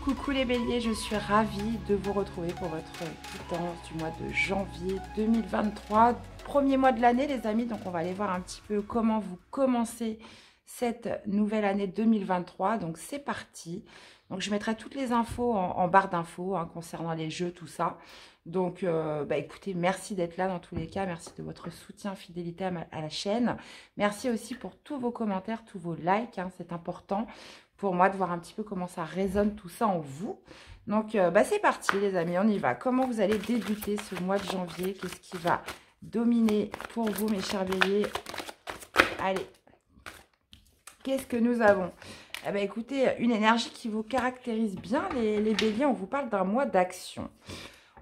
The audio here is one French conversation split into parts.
Coucou les béliers, je suis ravie de vous retrouver pour votre guidance du mois de janvier 2023. Premier mois de l'année les amis, donc on va aller voir un petit peu comment vous commencez cette nouvelle année 2023. Donc c'est parti. Donc je mettrai toutes les infos en barre d'infos concernant les jeux, tout ça. Donc écoutez, merci d'être là dans tous les cas. Merci de votre soutien, fidélité à la chaîne. Merci aussi pour tous vos commentaires, tous vos likes, c'est important pour moi de voir un petit peu comment ça résonne tout ça en vous. Donc, c'est parti les amis, on y va. Comment vous allez débuter ce mois de janvier? Qu'est-ce qui va dominer pour vous, mes chers béliers? Allez, qu'est-ce que nous avons? Eh bien, écoutez, une énergie qui vous caractérise bien, les béliers. On vous parle d'un mois d'action.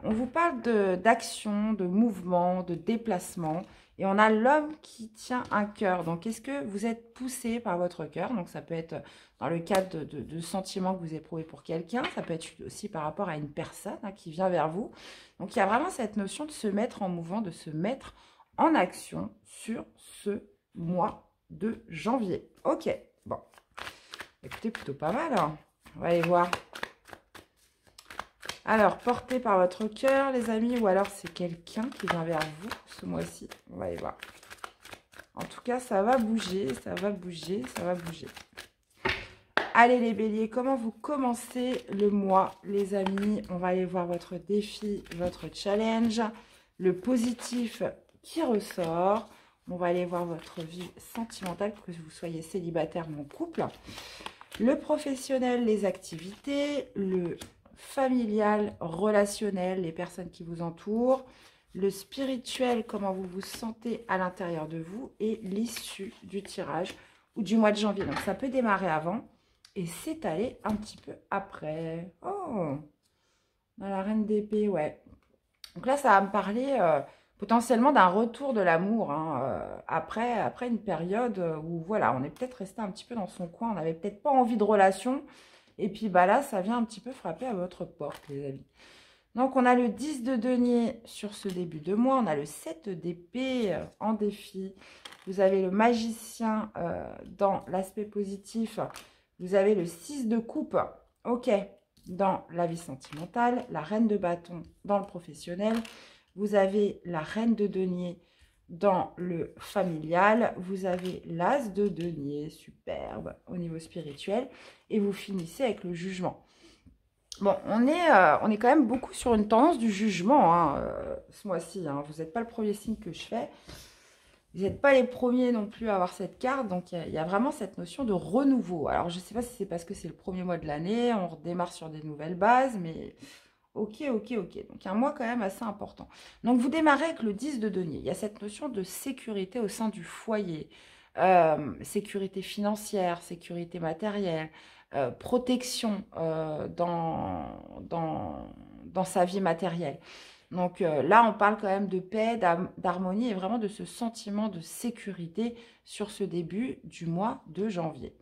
On vous parle d'action, de mouvement, de déplacement. Et on a l'homme qui tient un cœur. Donc, est-ce que vous êtes poussé par votre cœur? Donc, ça peut être dans le cadre de sentiments que vous éprouvez pour quelqu'un. Ça peut être aussi par rapport à une personne qui vient vers vous. Donc, il y a vraiment cette notion de se mettre en mouvement, de se mettre en action sur ce mois de janvier. Ok, bon. Écoutez, plutôt pas mal. Hein. On va aller voir. Alors, porté par votre cœur, les amis, ou alors c'est quelqu'un qui vient vers vous ce mois-ci. On va aller voir. En tout cas, ça va bouger, ça va bouger, ça va bouger. Allez les béliers, comment vous commencez le mois, les amis? On va aller voir votre défi, votre challenge, le positif qui ressort. On va aller voir votre vie sentimentale, que vous soyez célibataire ou en couple. Le professionnel, les activités, le familial, relationnel, les personnes qui vous entourent, le spirituel, comment vous vous sentez à l'intérieur de vous, et l'issue du tirage ou du mois de janvier. Donc ça peut démarrer avant et s'étaler un petit peu après. Oh, dans la reine d'épée, ouais. Donc là, ça va me parler potentiellement d'un retour de l'amour après une période où voilà, on est peut-être resté un petit peu dans son coin, on n'avait peut-être pas envie de relation. Et puis là, ça vient un petit peu frapper à votre porte, les amis. Donc, on a le 10 de denier sur ce début de mois. On a le 7 d'épée en défi. Vous avez le magicien dans l'aspect positif. Vous avez le 6 de coupe, ok, dans la vie sentimentale. La reine de bâton dans le professionnel. Vous avez la reine de denier dans le familial. Vous avez l'as de denier, superbe, au niveau spirituel. Et vous finissez avec le jugement. Bon, on est quand même beaucoup sur une tendance du jugement ce mois-ci. Vous n'êtes pas le premier signe que je fais. Vous n'êtes pas les premiers non plus à avoir cette carte. Donc, il y a vraiment cette notion de renouveau. Alors, je ne sais pas si c'est parce que c'est le premier mois de l'année. On redémarre sur des nouvelles bases. Mais ok. Donc, un mois quand même assez important. Donc, vous démarrez avec le 10 de denier. Il y a cette notion de sécurité au sein du foyer. Sécurité financière, sécurité matérielle. Protection dans sa vie matérielle. Donc là, on parle quand même de paix, d'harmonie et vraiment de ce sentiment de sécurité sur ce début du mois de janvier.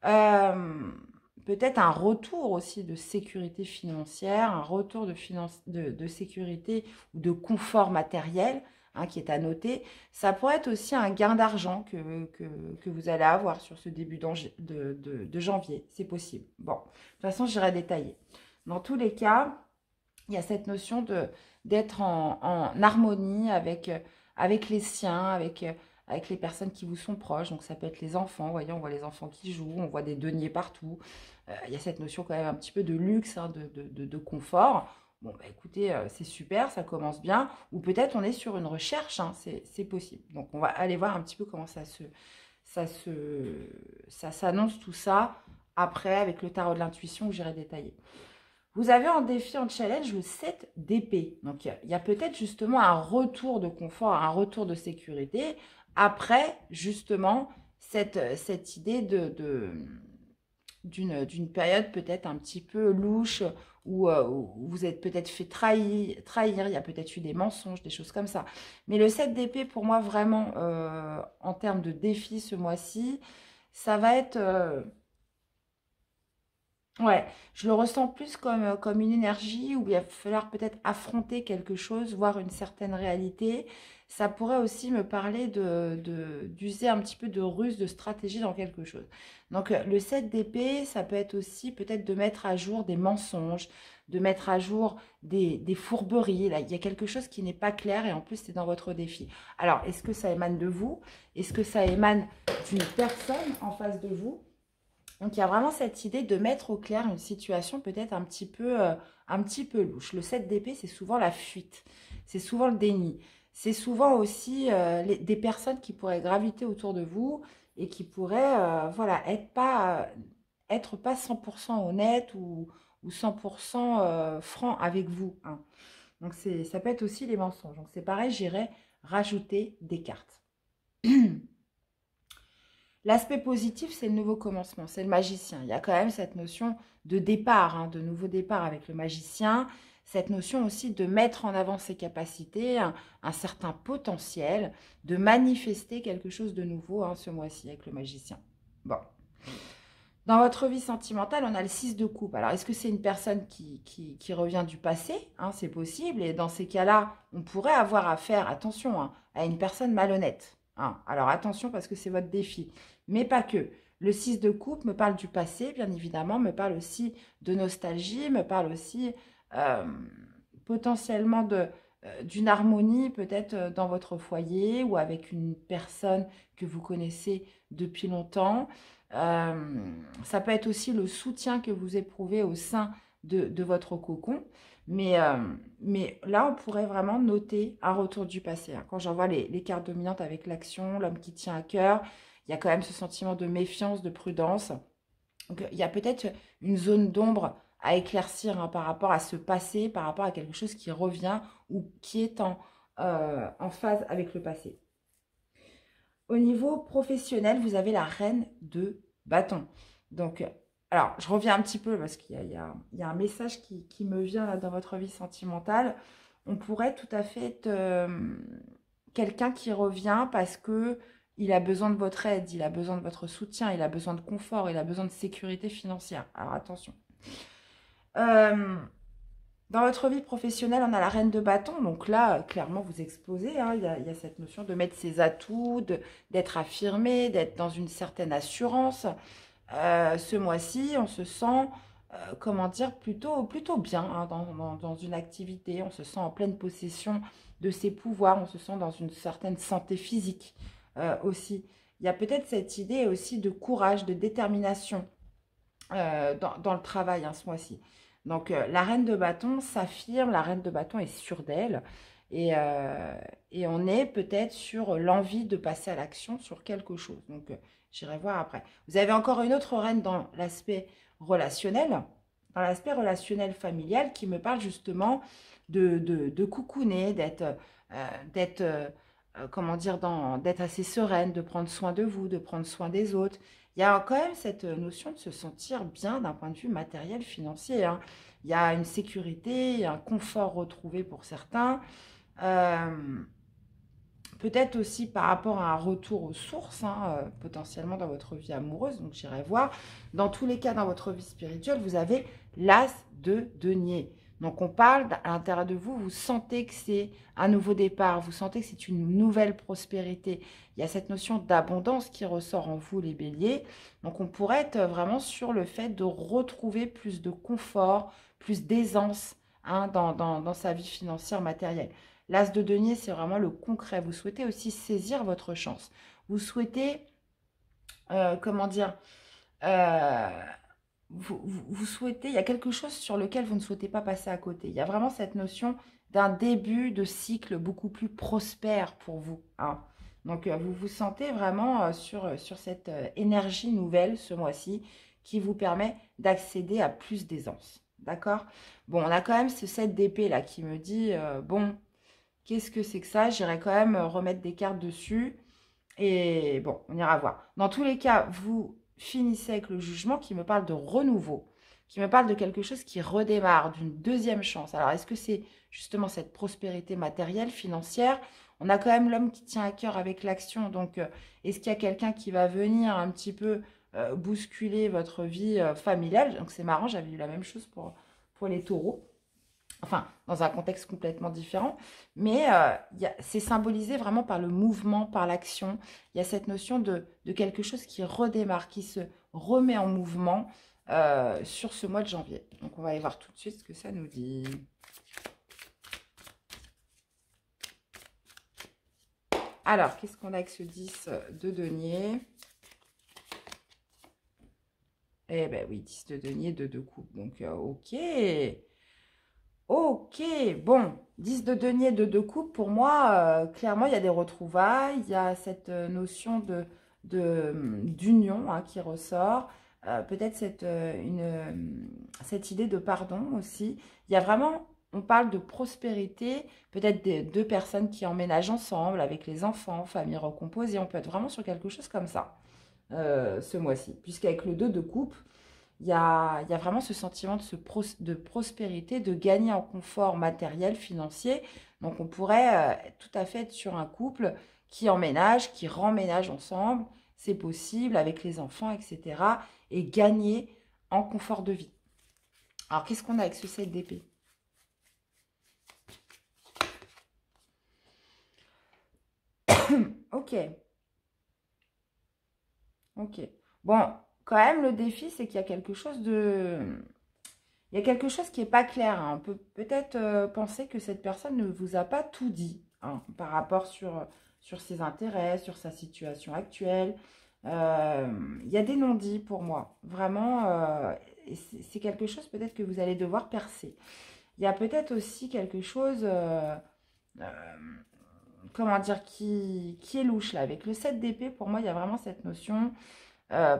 Peut-être un retour aussi de sécurité financière, un retour de sécurité ou de confort matériel qui est à noter. Ça pourrait être aussi un gain d'argent que vous allez avoir sur ce début de janvier. C'est possible. Bon, de toute façon, j'irai détailler. Dans tous les cas, il y a cette notion d'être en harmonie avec les siens, avec les personnes qui vous sont proches. Donc, ça peut être les enfants. Vous voyez, on voit les enfants qui jouent, on voit des deniers partout. Il y a cette notion quand même un petit peu de luxe, de confort. Bon, écoutez, c'est super, ça commence bien. Ou peut-être on est sur une recherche, c'est possible. Donc, on va aller voir un petit peu comment ça s'annonce tout ça après avec le tarot de l'intuition où j'irai détailler. Vous avez en défi, en challenge, le 7 d'épée. Donc, il y a peut-être justement un retour de confort, un retour de sécurité après justement cette idée d'une période peut-être un petit peu louche où vous êtes peut-être fait trahir, il y a peut-être eu des mensonges, des choses comme ça. Mais le 7 d'épée, pour moi, vraiment, en termes de défi ce mois-ci, ça va être Ouais, je le ressens plus comme une énergie où il va falloir peut-être affronter quelque chose, voir une certaine réalité. Ça pourrait aussi me parler d'user un petit peu de ruse, de stratégie dans quelque chose. Donc, le 7 d'épée, ça peut être aussi peut-être de mettre à jour des mensonges, de mettre à jour des fourberies. Là, il y a quelque chose qui n'est pas clair et en plus, c'est dans votre défi. Alors, est-ce que ça émane de vous? Est-ce que ça émane d'une personne en face de vous? Donc, il y a vraiment cette idée de mettre au clair une situation peut-être un petit peu louche. Le 7 d'épée, c'est souvent la fuite, c'est souvent le déni, c'est souvent aussi des personnes qui pourraient graviter autour de vous et qui pourraient voilà, être pas 100% honnête ou 100% franc avec vous, hein. Donc, ça peut être aussi les mensonges. Donc, c'est pareil, j'irais rajouter des cartes. L'aspect positif, c'est le nouveau commencement, c'est le magicien. Il y a quand même cette notion de départ, hein, de nouveau départ avec le magicien. Cette notion aussi de mettre en avant ses capacités, un certain potentiel, de manifester quelque chose de nouveau, hein, ce mois-ci avec le magicien. Bon. Dans votre vie sentimentale, on a le 6 de coupe. Alors, est-ce que c'est une personne qui revient du passé, hein? C'est possible. Et dans ces cas-là, on pourrait avoir affaire, attention, hein, à une personne malhonnête, hein. Alors, attention parce que c'est votre défi. Mais pas que. Le 6 de coupe me parle du passé, bien évidemment, me parle aussi de nostalgie, me parle aussi euh, potentiellement d'une harmonie peut-être dans votre foyer ou avec une personne que vous connaissez depuis longtemps. Ça peut être aussi le soutien que vous éprouvez au sein de votre cocon. Mais là, on pourrait vraiment noter un retour du passé, hein. Quand j'envoie les cartes dominantes avec l'action, l'homme qui tient à cœur, il y a quand même ce sentiment de méfiance, de prudence. Donc, il y a peut-être une zone d'ombre à éclaircir, hein, par rapport à ce passé, par rapport à quelque chose qui revient ou qui est en phase avec le passé. Au niveau professionnel, vous avez la reine de bâton. Donc, alors, je reviens un petit peu parce qu'il y a un message qui me vient là dans votre vie sentimentale. On pourrait tout à fait être quelqu'un qui revient parce que il a besoin de votre aide, il a besoin de votre soutien, il a besoin de confort, il a besoin de sécurité financière. Alors, attention. Euh, Dans votre vie professionnelle, on a la reine de bâton. Donc là, clairement, vous explosez, hein. Il y a cette notion de mettre ses atouts, d'être affirmé, d'être dans une certaine assurance. Ce mois-ci, on se sent, comment dire, plutôt bien, hein, dans une activité. On se sent en pleine possession de ses pouvoirs. On se sent dans une certaine santé physique aussi. Il y a peut-être cette idée aussi de courage, de détermination dans le travail, hein, ce mois-ci. Donc, la reine de bâton s'affirme, la reine de bâton est sûre d'elle. Et on est peut-être sur l'envie de passer à l'action sur quelque chose. Donc, j'irai voir après. Vous avez encore une autre reine dans l'aspect relationnel familial qui me parle justement de coucouner, comment dire, d'être assez sereine, de prendre soin de vous, de prendre soin des autres. Il y a quand même cette notion de se sentir bien d'un point de vue matériel, financier, hein. Il y a une sécurité, un confort retrouvé pour certains. Euh, Peut-être aussi par rapport à un retour aux sources, hein, potentiellement dans votre vie amoureuse. Donc j'irai voir. Dans tous les cas, dans votre vie spirituelle, vous avez l'as de denier. Donc on parle à l'intérieur de vous, vous sentez que c'est un nouveau départ, vous sentez que c'est une nouvelle prospérité. Il y a cette notion d'abondance qui ressort en vous, les béliers. Donc on pourrait être vraiment sur le fait de retrouver plus de confort, plus d'aisance, hein, dans sa vie financière matérielle. L'as de denier, c'est vraiment le concret. Vous souhaitez aussi saisir votre chance. Vous souhaitez, comment dire, euh, vous souhaitez, il y a quelque chose sur lequel vous ne souhaitez pas passer à côté. Il y a vraiment cette notion d'un début de cycle beaucoup plus prospère pour vous, hein. Donc, vous vous sentez vraiment sur cette énergie nouvelle ce mois-ci qui vous permet d'accéder à plus d'aisance. D'accord? Bon, on a quand même ce 7 d'épée là qui me dit, bon, qu'est-ce que c'est que ça? J'irai quand même remettre des cartes dessus. Et bon, on ira voir. Dans tous les cas, vous finissez avec le jugement qui me parle de renouveau, qui me parle de quelque chose qui redémarre, d'une deuxième chance. Alors, est-ce que c'est justement cette prospérité matérielle, financière? On a quand même l'homme qui tient à cœur avec l'action. Donc, est-ce qu'il y a quelqu'un qui va venir un petit peu bousculer votre vie familiale. Donc, c'est marrant, j'avais eu la même chose pour les taureaux. Enfin, dans un contexte complètement différent. Mais c'est symbolisé vraiment par le mouvement, par l'action. Il y a cette notion de quelque chose qui redémarre, qui se remet en mouvement sur ce mois de janvier. Donc, on va aller voir tout de suite ce que ça nous dit. Alors, qu'est-ce qu'on a avec ce 10 de denier? Eh ben oui, 10 de denier, de coupe. Donc, ok. Ok, bon. 10 de denier, de coupe, pour moi, clairement, il y a des retrouvailles. Il y a cette notion d'union qui ressort. Peut-être cette idée de pardon aussi. Il y a vraiment, on parle de prospérité, peut-être des deux personnes qui emménagent ensemble avec les enfants, famille recomposée. On peut être vraiment sur quelque chose comme ça ce mois-ci. Puisqu'avec le 2 de coupe, il y a vraiment ce sentiment de prospérité, de gagner en confort matériel, financier. Donc, on pourrait tout à fait être sur un couple qui emménage, qui remménage ensemble. C'est possible avec les enfants, etc. Et gagner en confort de vie. Alors, qu'est-ce qu'on a avec ce 7 d'épée? Ok. Ok. Bon, quand même, le défi, c'est qu'il y a quelque chose Il y a quelque chose qui n'est pas clair. On peut peut-être penser que cette personne ne vous a pas tout dit par rapport sur ses intérêts, sur sa situation actuelle. Il y a des non-dits pour moi. Vraiment, c'est quelque chose peut-être que vous allez devoir percer. Il y a peut-être aussi quelque chose, euh, comment dire, qui est louche là. Avec le 7 d'épée, pour moi, il y a vraiment cette notion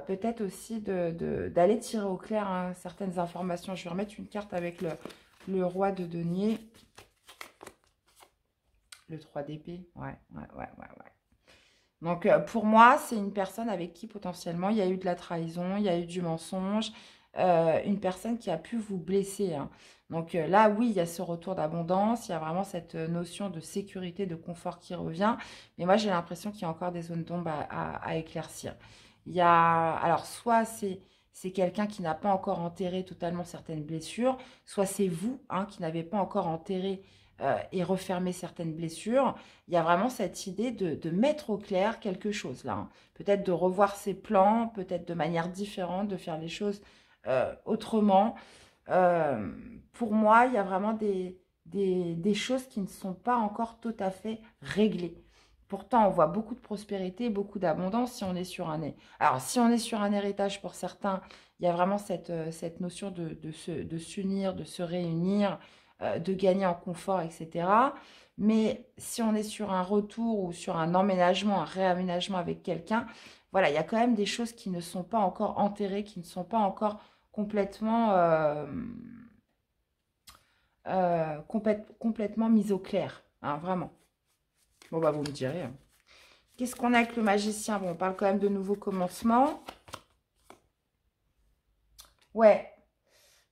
peut-être aussi d'aller tirer au clair certaines informations. Je vais remettre une carte avec le roi de denier. Le 3 d'épée. Ouais. Donc, pour moi, c'est une personne avec qui potentiellement il y a eu de la trahison, il y a eu du mensonge, une personne qui a pu vous blesser. Donc là, oui, il y a ce retour d'abondance, il y a vraiment cette notion de sécurité, de confort qui revient. Mais moi, j'ai l'impression qu'il y a encore des zones d'ombre à éclaircir. Il y a, alors, soit c'est quelqu'un qui n'a pas encore enterré totalement certaines blessures, soit c'est vous qui n'avez pas encore enterré et refermé certaines blessures. Il y a vraiment cette idée de mettre au clair quelque chose là. Peut-être de revoir ses plans, peut-être de manière différente, de faire les choses autrement. Pour moi, il y a vraiment des choses qui ne sont pas encore tout à fait réglées. Pourtant, on voit beaucoup de prospérité, beaucoup d'abondance si on est sur Alors, si on est sur un héritage pour certains, il y a vraiment cette notion de s'unir, de se réunir, de gagner en confort, etc. Mais si on est sur un retour ou sur un emménagement, un réaménagement avec quelqu'un, voilà, il y a quand même des choses qui ne sont pas encore enterrées, qui ne sont pas encore complètement, complètement mises au clair, vraiment. Bon, bah, vous me direz. Qu'est-ce qu'on a avec le magicien? Bon, on parle quand même de nouveaux commencements. Ouais,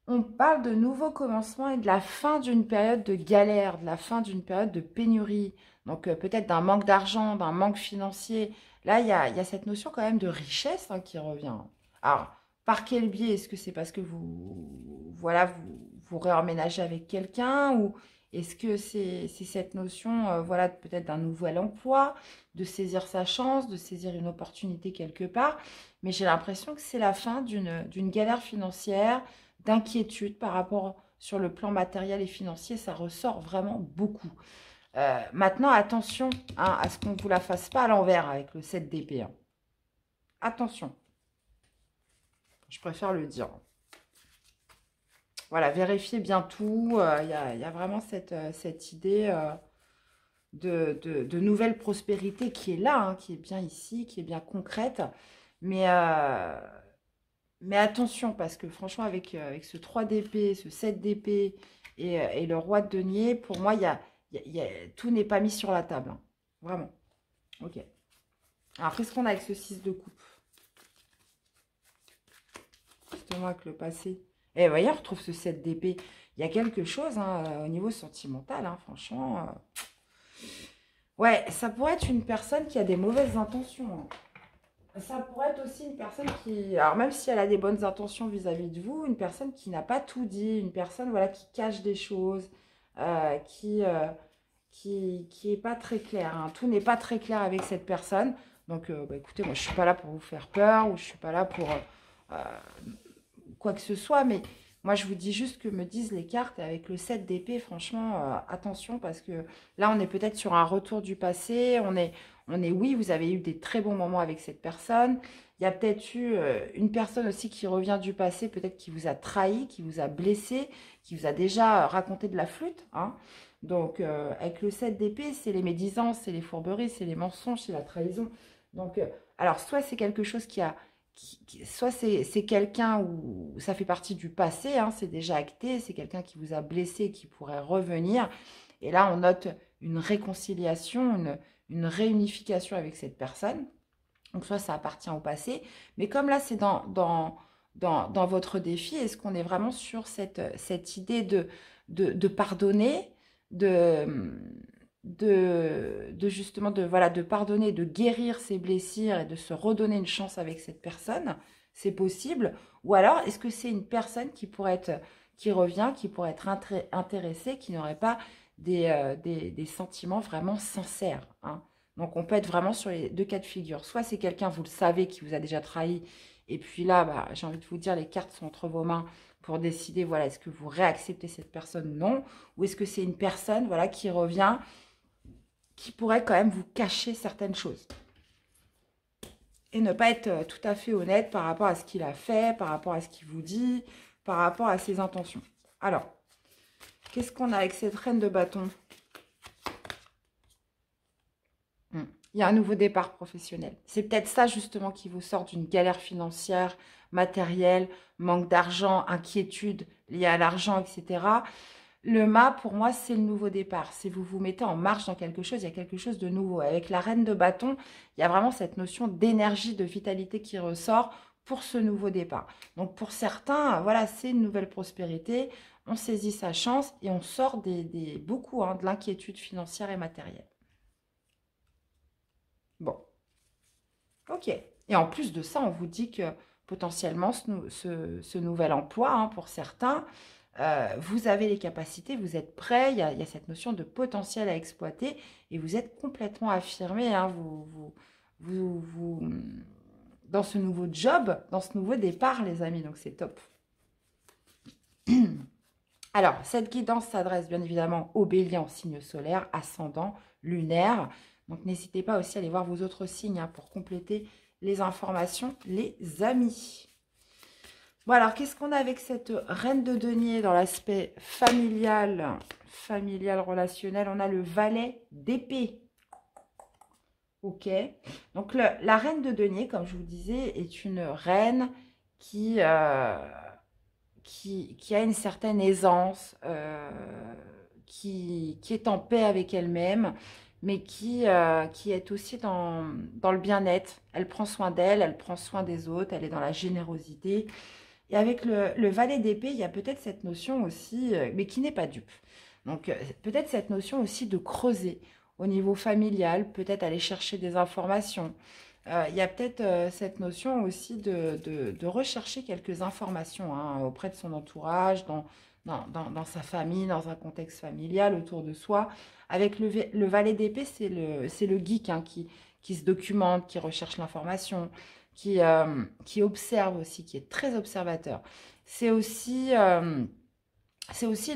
on parle de nouveaux commencements et de la fin d'une période de galère, de la fin d'une période de pénurie. Donc, peut-être d'un manque d'argent, d'un manque financier. Là, il y a cette notion quand même de richesse qui revient. Alors, par quel biais? Est-ce que c'est parce que voilà, vous réemménagez avec quelqu'un ou est-ce que c'est cette notion, voilà, peut-être d'un nouvel emploi, de saisir sa chance, de saisir une opportunité quelque part? Mais j'ai l'impression que c'est la fin d'une galère financière, d'inquiétude par rapport sur le plan matériel et financier. Ça ressort vraiment beaucoup. Maintenant, attention à ce qu'on ne vous la fasse pas à l'envers avec le 7 d'épée. Attention. Je préfère le dire. Voilà, vérifiez bien tout. Il y a vraiment cette idée de nouvelle prospérité qui est là, qui est bien ici, qui est bien concrète. Mais attention, parce que franchement, avec ce 3 d'épée, ce 7 d'épée et le roi de denier, pour moi, tout n'est pas mis sur la table. Vraiment. Ok. Alors, qu'est-ce qu'on a avec ce 6 de coupe? Justement, avec le passé. Et vous voyez, on retrouve ce 7 d'épée. Il y a quelque chose au niveau sentimental, franchement. Ouais, ça pourrait être une personne qui a des mauvaises intentions. Ça pourrait être aussi une personne qui, alors même si elle a des bonnes intentions vis-à-vis de vous, une personne qui n'a pas tout dit, une personne voilà, qui cache des choses, euh, qui, euh, qui est pas très claire, hein. Tout n'est pas très clair avec cette personne. Donc, bah, écoutez, moi, je suis pas là pour vous faire peur ou je suis pas là pour quoi que ce soit, mais moi, je vous dis juste que me disent les cartes et avec le 7 d'épée, franchement, attention parce que là, on est peut-être sur un retour du passé. Oui, vous avez eu des très bons moments avec cette personne. Il y a peut-être eu une personne aussi qui revient du passé, peut-être qui vous a trahi, qui vous a blessé, qui vous a déjà raconté de la flûte, hein. Donc, avec le 7 d'épée, c'est les médisances, c'est les fourberies, c'est les mensonges, c'est la trahison. Donc, alors, soit c'est quelque chose soit c'est quelqu'un où ça fait partie du passé, hein, c'est déjà acté, c'est quelqu'un qui vous a blessé, qui pourrait revenir. Et là, on note une réconciliation, une réunification avec cette personne. Donc, soit ça appartient au passé. Mais comme là, c'est dans votre défi, est-ce qu'on est vraiment sur cette idée de pardonner, de, justement voilà, de pardonner, de guérir ses blessures et de se redonner une chance avec cette personne? C'est possible. Ou alors, est-ce que c'est une personne qui revient, qui pourrait être intéressée, qui n'aurait pas des sentiments vraiment sincères, hein? Donc, on peut être vraiment sur les deux cas de figure. Soit c'est quelqu'un, vous le savez, qui vous a déjà trahi. Et puis là, bah, j'ai envie de vous dire, les cartes sont entre vos mains pour décider, voilà, est-ce que vous réacceptez cette personne ou non? Ou est-ce que c'est une personne, voilà, qui revient, qui pourrait quand même vous cacher certaines choses? Et ne pas être tout à fait honnête par rapport à ce qu'il a fait, par rapport à ce qu'il vous dit, par rapport à ses intentions. Alors, qu'est-ce qu'on a avec cette reine de bâton? Il y a un nouveau départ professionnel. C'est peut-être ça justement qui vous sort d'une galère financière, matérielle, manque d'argent, inquiétude liée à l'argent, etc. Le mât, pour moi, c'est le nouveau départ. Si vous vous mettez en marche dans quelque chose, il y a quelque chose de nouveau. Avec la reine de bâton, il y a vraiment cette notion d'énergie, de vitalité qui ressort pour ce nouveau départ. Donc pour certains, voilà, c'est une nouvelle prospérité. On saisit sa chance et on sort beaucoup de l'inquiétude financière et matérielle. Bon. Ok. Et en plus de ça, on vous dit que potentiellement, ce nouvel emploi, hein, pour certains, vous avez les capacités, vous êtes prêts, il y a cette notion de potentiel à exploiter et vous êtes complètement affirmé, hein, dans ce nouveau job, dans ce nouveau départ, les amis. Donc, c'est top. Alors, cette guidance s'adresse bien évidemment aux béliers en signe solaire, ascendant, lunaire. Donc, n'hésitez pas aussi à aller voir vos autres signes, hein, pour compléter les informations, les amis. Bon, alors, qu'est-ce qu'on a avec cette reine de denier dans l'aspect familial, relationnel? On a le valet d'épée. Ok. Donc, la reine de denier, comme je vous disais, est une reine qui a une certaine aisance, qui est en paix avec elle-même, mais qui est aussi dans le bien-être. Elle prend soin d'elle, elle prend soin des autres, elle est dans la générosité. Et avec le valet d'épée, il y a peut-être cette notion aussi, mais qui n'est pas dupe. Donc peut-être cette notion aussi de creuser au niveau familial, peut-être aller chercher des informations. Il y a peut-être cette notion aussi de rechercher quelques informations, hein, auprès de son entourage, dans sa famille, dans un contexte familial, autour de soi. Avec le valet d'épée, c'est le geek, hein, qui se documente, qui recherche l'information, qui observe aussi, qui est très observateur. C'est aussi,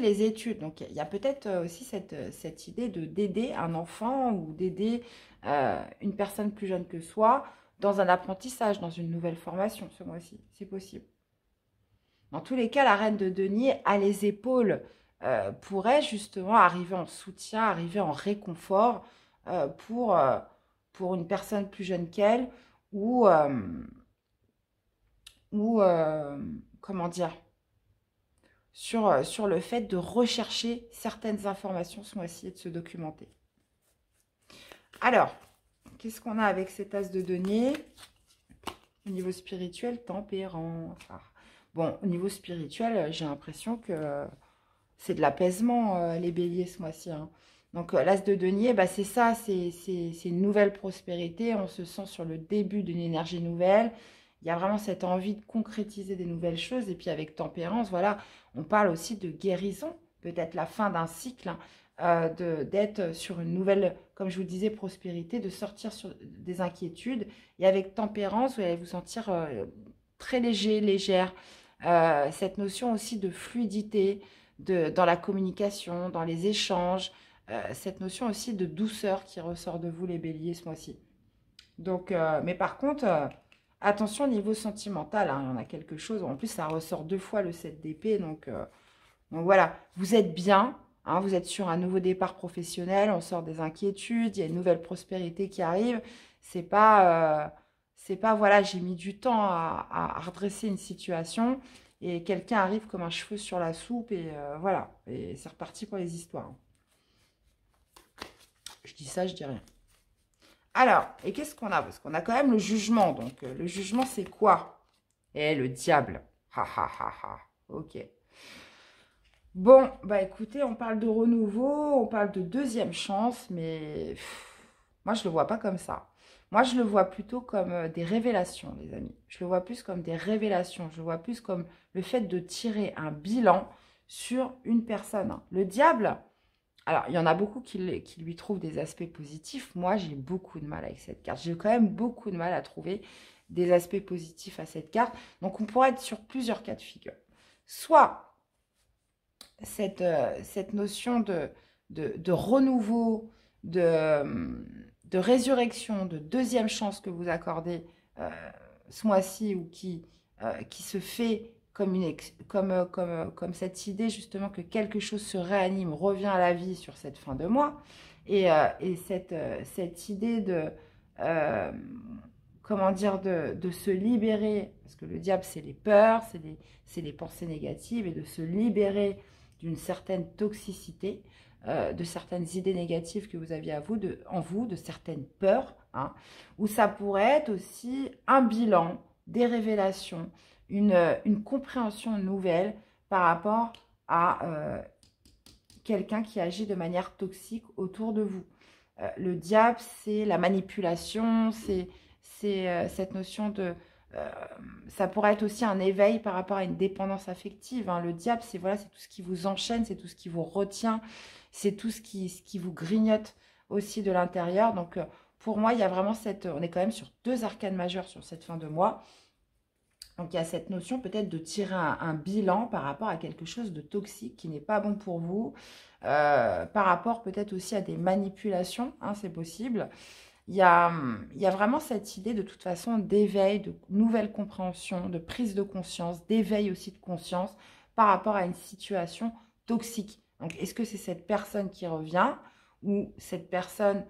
les études. Donc, il y a peut-être aussi cette idée d'aider un enfant ou d'aider une personne plus jeune que soi dans un apprentissage, dans une nouvelle formation ce mois-ci. C'est possible. Dans tous les cas, la reine de denier a les épaules, pourrait justement arriver en soutien, arriver en réconfort pour une personne plus jeune qu'elle ou comment dire, sur le fait de rechercher certaines informations ce mois-ci et de se documenter. Alors, qu'est-ce qu'on a avec cet as de denier? Au niveau spirituel, tempérance. Bon, au niveau spirituel, j'ai l'impression que c'est de l'apaisement, les béliers, ce mois-ci, hein. Donc, l'As de denier, bah, c'est ça, c'est une nouvelle prospérité. On se sent sur le début d'une énergie nouvelle. Il y a vraiment cette envie de concrétiser des nouvelles choses. Et puis, avec tempérance, voilà, on parle aussi de guérison, peut-être la fin d'un cycle, hein, d'être sur une nouvelle, comme je vous disais, prospérité, de sortir sur des inquiétudes. Et avec tempérance, vous allez vous sentir très léger, légère. Cette notion aussi de fluidité dans la communication, dans les échanges. Cette notion aussi de douceur qui ressort de vous, les béliers, ce mois-ci. Donc, mais par contre, attention au niveau sentimental, hein, il y en a quelque chose. En plus, ça ressort 2 fois le 7 d'épée. Donc voilà, vous êtes bien, hein, vous êtes sur un nouveau départ professionnel, on sort des inquiétudes, il y a une nouvelle prospérité qui arrive. C'est pas, voilà, j'ai mis du temps à redresser une situation et quelqu'un arrive comme un cheveu sur la soupe et voilà, et c'est reparti pour les histoires. Je dis ça, je dis rien. Alors, et qu'est-ce qu'on a? Parce qu'on a quand même le jugement. Donc, le jugement, c'est quoi? Eh, le diable. Ha, ha, ha, ha. Ok. Bon, bah écoutez, on parle de renouveau, on parle de deuxième chance, mais moi, je ne le vois pas comme ça. Moi, je le vois plutôt comme des révélations, les amis. Je le vois plus comme des révélations. Je le vois plus comme le fait de tirer un bilan sur une personne. Le diable... Alors, il y en a beaucoup qui lui trouvent des aspects positifs. Moi, j'ai beaucoup de mal avec cette carte. J'ai quand même beaucoup de mal à trouver des aspects positifs à cette carte. Donc, on pourrait être sur plusieurs cas de figure. Soit cette notion de renouveau, de résurrection, de deuxième chance que vous accordez ce mois-ci ou qui se fait comme cette idée justement que quelque chose se réanime, revient à la vie sur cette fin de mois. Et cette idée comment dire, de se libérer, parce que le diable, c'est les peurs, c'est les pensées négatives, et de se libérer d'une certaine toxicité, de certaines idées négatives que vous aviez en vous, de certaines peurs, hein, où ça pourrait être aussi un bilan, des révélations, une compréhension nouvelle par rapport à quelqu'un qui agit de manière toxique autour de vous. Le diable, c'est la manipulation, c'est cette notion de... ça pourrait être aussi un éveil par rapport à une dépendance affective. Hein. Le diable, c'est voilà, tout ce qui vous enchaîne, c'est tout ce qui vous retient, c'est tout ce qui vous grignote aussi de l'intérieur. Donc, pour moi, il y a vraiment on est quand même sur 2 arcanes majeures sur cette fin de mois. Donc, il y a cette notion peut-être de tirer un bilan par rapport à quelque chose de toxique qui n'est pas bon pour vous, par rapport peut-être aussi à des manipulations, hein, c'est possible. Il y a vraiment cette idée de toute façon d'éveil, de nouvelle compréhension, de prise de conscience, d'éveil aussi de conscience par rapport à une situation toxique. Donc, est-ce que c'est cette personne qui revient ou cette personne...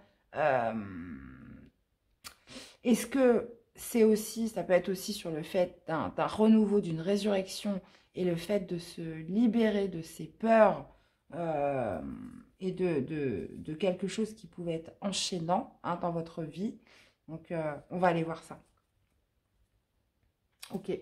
est-ce que c'est aussi, ça peut être aussi sur le fait d'un renouveau, d'une résurrection et le fait de se libérer de ses peurs et de quelque chose qui pouvait être enchaînant, hein, dans votre vie. Donc, on va aller voir ça. Ok.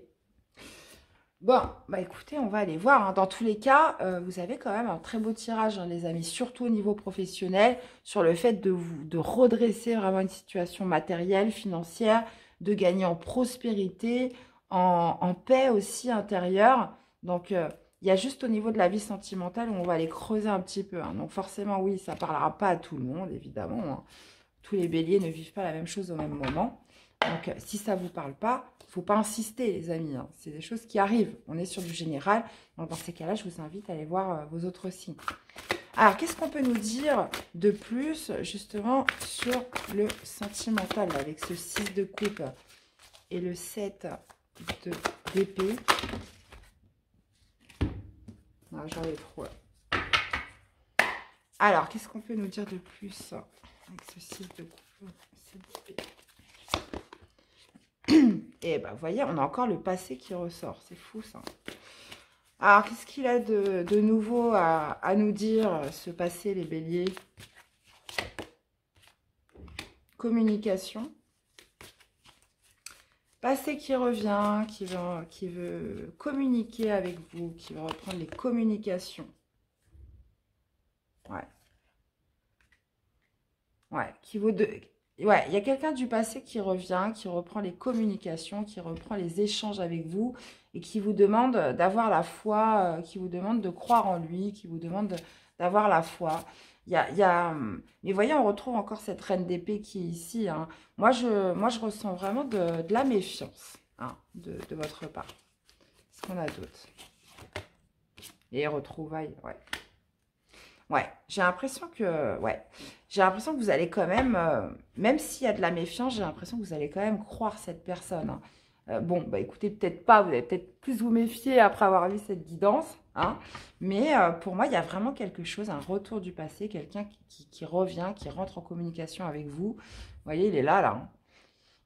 Bon, bah écoutez, on va aller voir. Hein. Dans tous les cas, vous avez quand même un très beau tirage, hein, les amis, surtout au niveau professionnel, sur le fait de redresser vraiment une situation matérielle, financière, de gagner en prospérité, en paix aussi intérieure. Donc, il y a juste au niveau de la vie sentimentale où on va aller creuser un petit peu. Hein. Donc, forcément, oui, ça ne parlera pas à tout le monde, évidemment. Hein. Tous les béliers ne vivent pas la même chose au même moment. Donc, si ça ne vous parle pas, il ne faut pas insister, les amis. Hein. C'est des choses qui arrivent. On est sur du général. Donc, dans ces cas-là, je vous invite à aller voir vos autres signes. Alors, qu'est-ce qu'on peut nous dire de plus, justement, sur le sentimental, là, avec ce 6 de coupe et le 7 d'épée. J'en ai trop, là. Alors, qu'est-ce qu'on peut nous dire de plus avec ce 6 de coupe, 7 d'épée? Et ben, vous voyez, on a encore le passé qui ressort. C'est fou, ça. Alors, qu'est-ce qu'il a de nouveau à nous dire, ce passé, les béliers? Communication. Passé qui revient, qui veut communiquer avec vous, qui veut reprendre les communications. Ouais. Ouais, ouais, il y a quelqu'un du passé qui revient, qui reprend les communications, qui reprend les échanges avec vous et qui vous demande d'avoir la foi, qui vous demande de croire en lui, qui vous demande d'avoir la foi. Mais voyez, on retrouve encore cette reine d'épée qui est ici, hein. Moi, je ressens vraiment de la méfiance, hein, de votre part. Qu'est-ce qu'on a d'autre? Les retrouvailles, ouais. Ouais, j'ai l'impression que, ouais, j'ai l'impression que vous allez quand même, même s'il y a de la méfiance, j'ai l'impression que vous allez quand même croire cette personne, hein. Bon, bah écoutez, peut-être pas, vous allez peut-être plus vous méfier après avoir lu cette guidance, hein. Mais pour moi, il y a vraiment quelque chose, un retour du passé, quelqu'un qui revient, qui rentre en communication avec vous. Vous voyez, il est là, hein.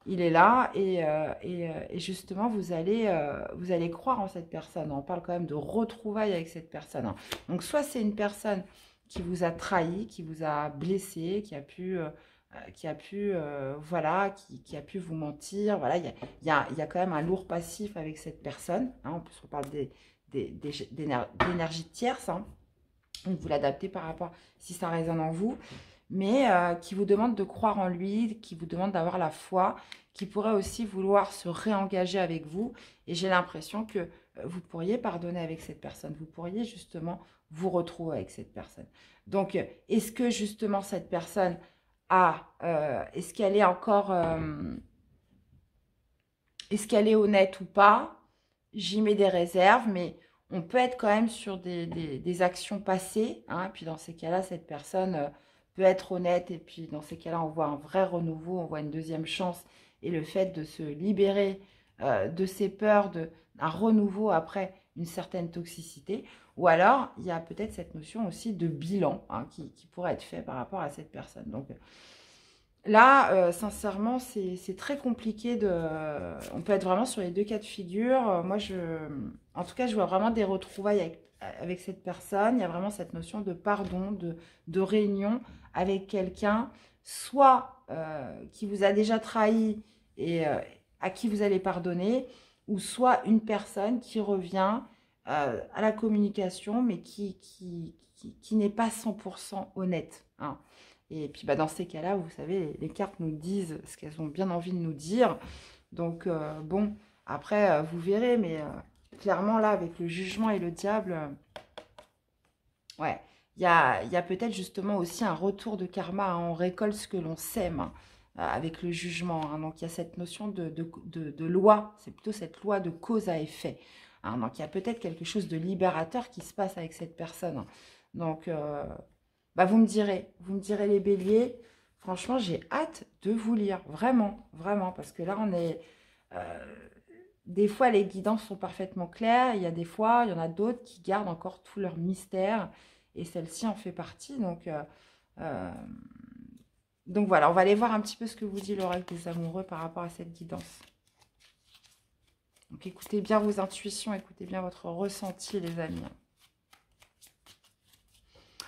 Il est là et justement, vous allez croire en cette personne. On parle quand même de retrouvailles avec cette personne, hein. Donc, soit c'est une personne qui vous a trahi, qui vous a blessé, voilà, qui a pu vous mentir. Voilà, il y a quand même un lourd passif avec cette personne, hein. En plus, on parle d'énergie tierce, hein. Donc, vous l'adaptez par rapport si ça résonne en vous, mais qui vous demande de croire en lui, qui vous demande d'avoir la foi, qui pourrait aussi vouloir se réengager avec vous. Et j'ai l'impression que vous pourriez pardonner avec cette personne. Vous pourriez justement vous retrouver avec cette personne. Donc, est-ce que justement cette personne est-ce qu'elle est encore... est-ce qu'elle est honnête ou pas? J'y mets des réserves, mais on peut être quand même sur des actions passées, hein. Puis dans ces cas-là, cette personne peut être honnête. Et puis dans ces cas-là, on voit un vrai renouveau, on voit une deuxième chance. Et le fait de se libérer de ses peurs, d'un renouveau après une certaine toxicité. Ou alors, il y a peut-être cette notion aussi de bilan, hein, qui pourrait être fait par rapport à cette personne. Donc, là, sincèrement, c'est très compliqué de... On peut être vraiment sur les deux cas de figure. Moi, en tout cas, je vois vraiment des retrouvailles avec cette personne. Il y a vraiment cette notion de pardon, de réunion avec quelqu'un, soit qui vous a déjà trahi et à qui vous allez pardonner, ou soit une personne qui revient à la communication, mais qui n'est pas 100% honnête, hein. Et puis bah, dans ces cas-là, vous savez, les cartes nous disent ce qu'elles ont bien envie de nous dire. Donc bon, après, vous verrez, mais clairement là, avec le jugement et le diable, ouais, il y a peut-être justement aussi un retour de karma, hein. On récolte ce que l'on sème, hein, avec le jugement, hein. Donc il y a cette notion de loi, c'est plutôt cette loi de cause à effet, hein. Donc il y a peut-être quelque chose de libérateur qui se passe avec cette personne, hein. Donc... bah vous me direz les béliers. Franchement, j'ai hâte de vous lire, vraiment, vraiment, parce que là, on est... des fois, les guidances sont parfaitement claires, il y a des fois, il y en a d'autres qui gardent encore tout leur mystère, et celle-ci en fait partie, euh, donc voilà, on va aller voir un petit peu ce que vous dit l'oracle des amoureux par rapport à cette guidance. Donc écoutez bien vos intuitions, écoutez bien votre ressenti, les amis.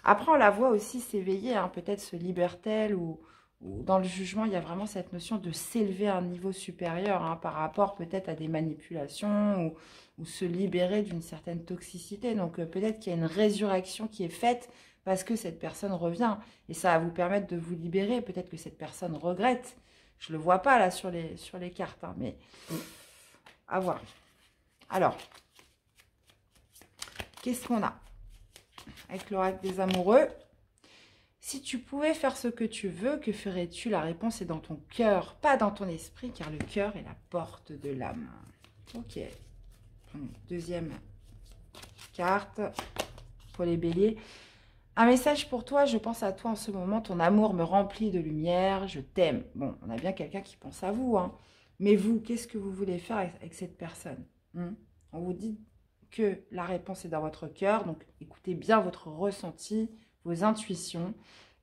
Après, on la voit aussi s'éveiller, hein, peut-être se libère-t-elle ou dans le jugement, il y a vraiment cette notion de s'élever à un niveau supérieur, hein, par rapport peut-être à des manipulations ou se libérer d'une certaine toxicité. Donc, peut-être qu'il y a une résurrection qui est faite parce que cette personne revient. Et ça va vous permettre de vous libérer. Peut-être que cette personne regrette. Je ne le vois pas là sur les cartes, hein, mais à voir. Alors, qu'est-ce qu'on a avec l'oracle des amoureux? Si tu pouvais faire ce que tu veux, que ferais-tu? La réponse est dans ton cœur, pas dans ton esprit, car le cœur est la porte de l'âme. Ok. Deuxième carte pour les béliers. Un message pour toi, je pense à toi en ce moment, ton amour me remplit de lumière, je t'aime. Bon, on a bien quelqu'un qui pense à vous, hein. Mais vous, qu'est-ce que vous voulez faire avec cette personne, hein? On vous dit que la réponse est dans votre cœur, donc écoutez bien votre ressenti, vos intuitions.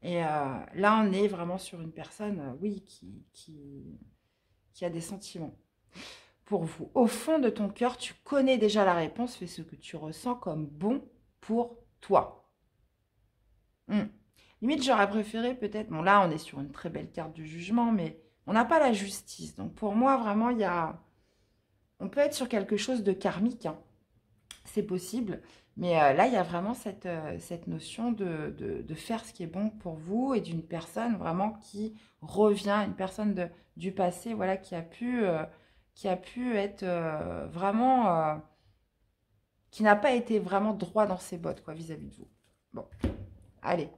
Et là, on est vraiment sur une personne, oui, qui a des sentiments pour vous. Au fond de ton cœur, tu connais déjà la réponse, fais ce que tu ressens comme bon pour toi. Limite, j'aurais préféré peut-être... Bon, là, on est sur une très belle carte du jugement, mais on n'a pas la justice. Donc, pour moi, vraiment, il y a... On peut être sur quelque chose de karmique, hein. C'est possible, Mais là, il y a vraiment cette notion de faire ce qui est bon pour vous et d'une personne vraiment qui revient, une personne du passé, voilà, qui a pu être vraiment, qui n'a pas été vraiment droit dans ses bottes, quoi, vis-à-vis de vous. Bon, allez.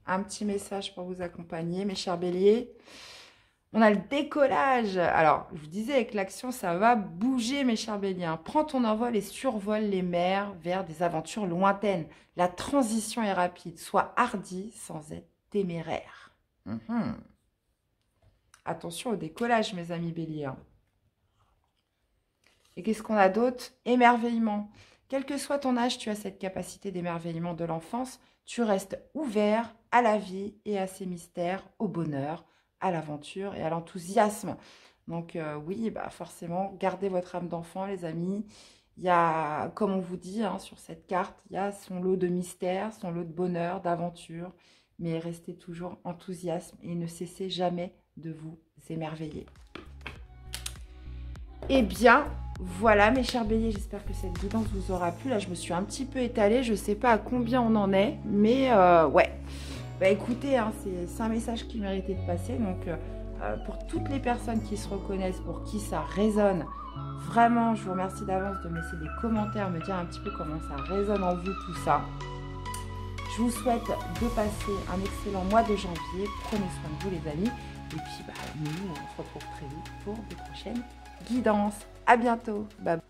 Un petit message pour vous accompagner, mes chers béliers. On a le décollage. Alors, je vous disais, avec l'action, ça va bouger, mes chers béliers. Prends ton envol et survole les mers vers des aventures lointaines. La transition est rapide. Sois hardi sans être téméraire. Attention au décollage, mes amis béliers. Et qu'est-ce qu'on a d'autre? Émerveillement. Quel que soit ton âge, tu as cette capacité d'émerveillement de l'enfance. Tu restes ouvert à la vie et à ses mystères, au bonheur, à l'aventure et à l'enthousiasme. Donc oui, bah forcément, gardez votre âme d'enfant, les amis. Il y a, comme on vous dit sur cette carte, il y a son lot de mystères, son lot de bonheur, d'aventure. Mais restez toujours enthousiasme et ne cessez jamais de vous émerveiller. Eh bien, voilà mes chers béliers, j'espère que cette guidance vous aura plu. Là, je me suis un petit peu étalée, je ne sais pas à combien on en est, mais ouais. Bah écoutez, c'est un message qui méritait de passer. Donc, pour toutes les personnes qui se reconnaissent, pour qui ça résonne, vraiment, je vous remercie d'avance de me laisser des commentaires, me dire un petit peu comment ça résonne en vous, tout ça. Je vous souhaite de passer un excellent mois de janvier. Prenez soin de vous, les amis. Et puis, nous, on se retrouve très vite pour de prochaines guidances. À bientôt. Bye.